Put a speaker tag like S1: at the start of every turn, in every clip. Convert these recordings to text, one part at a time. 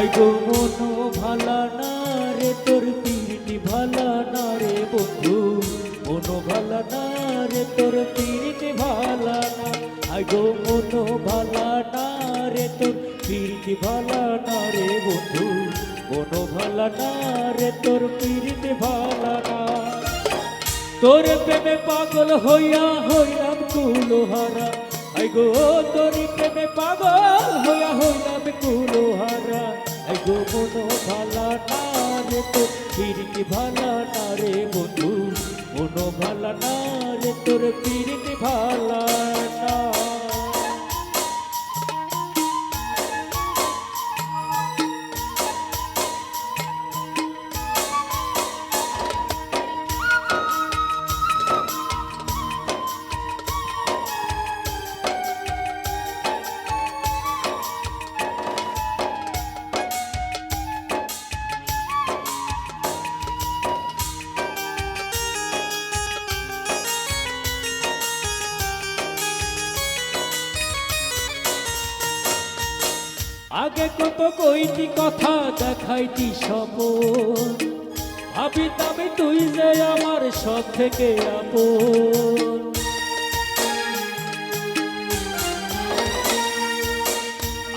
S1: I go মনো ভালা না রে তোর পিরিতি ভালা না রে বন্ধু, মনো ভালা না রে তোর পিরিতি ভালা না। আই গো মনো ভালা না রে তোর পিরিতি ভালা না রে বন্ধু, মনো ভালা না রে তোর পিরিতি ভালা না। তোর প্রেমে পাগল হইয়া হইলাম কুলোহারা, আই গো তোর প্রেমে পাগল হইয়া হইলাম কুলোহারা। আই গো মনো ভালা না রে তোর পিরিতি ভালা না রে বন্ধু, মনো ভালা না রে তোর পিরিতি ভালা না। আগে কত কইটি কথা দেখাইতি স্বপন, ভাবিতাম তুই যে আমার সব থেকে আপন।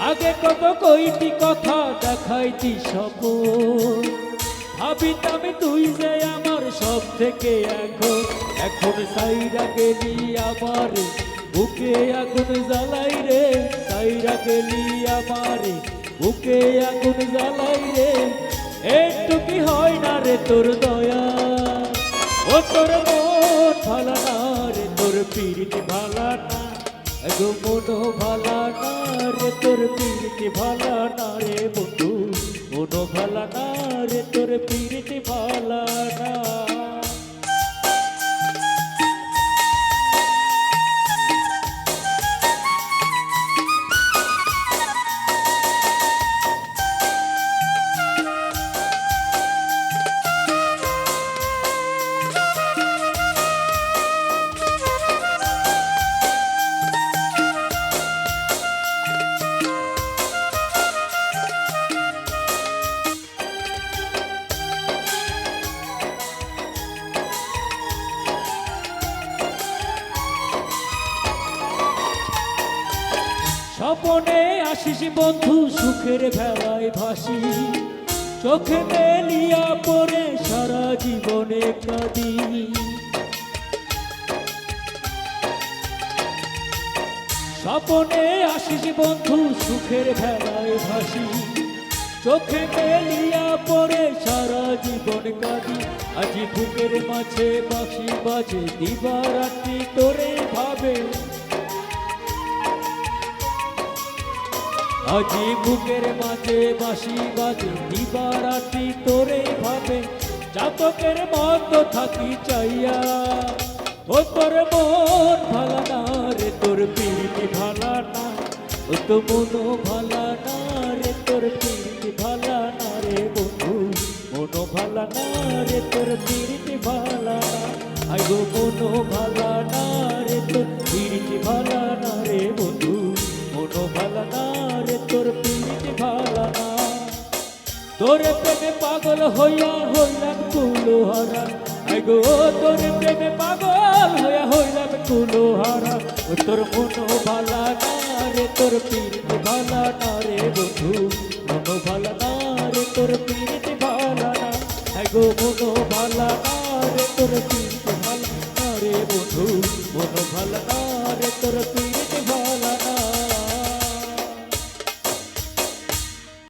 S1: আগে কত কইটি কথা দেখাইতি স্বপন, ভাবিতাম তুই যে আমার সব থেকে এখন। এখন সাইরা গেলি আমার বুকে আগুন জ্বালাই রে, সাইরা গেলি আমারে বুকে আগুন জ্বালাই রে। একটু কি হয় না রে তোর দয়া, ও তোর মন ভালা না রে তোর পিরিতি ভালা না। গো মনো ভালা না রে তোর পিরিতি ভালা না রে বন্ধু, মনো ভালা না রে তোর পিরিতি ভালা না। স্বপনে আসিস বন্ধু সুখের ভেলায় ভাসি, চোখে মেলিয়া পড়ে সারা জীবনে কাঁদি। স্বপনে আসিস বন্ধু সুখের ভেলায় ভাসি, চোখে মেলিয়া পড়ে সারা জীবন কাঁদি। আজি বুকের মাঝে বাঁশি বাজে দিবারাত্রি তোরে ভাবে, আজি বুকের মাঝে বাঁশি বাজে দিবারাত্রি তোরে ভাবে। চাতকের মতো থাকি চাইয়া, ও তোর মন ভালা না রে তোর পিরিতি ভালা না। ও তো মনো ভালা না রে তোর পিরিতি ভালা না রে বন্ধু, মনো ভালা না রে তোর পিরিতি ভালা না। আই গো মনো ভালা না রে তোর পিরিতি ভালা না রে বন্ধু, মনো ভালা না রে তোর পিরিতি ভালা না। তোর প্রেমে পাগল হইয়া হইলাম কুলোহারা, আই গো তোর প্রেমে পাগল হইয়া হইলাম কুলোহারা। ও তোর মনো ভালা না রে তোর পিরিতি ভালা না রে বন্ধু, মনো ভালা না রে তোর পিরিতি ভালা না। আই গো মনো ভালা না রে তোর পিরিতি ভালা না রে বন্ধু, মনো ভালা না রে তোর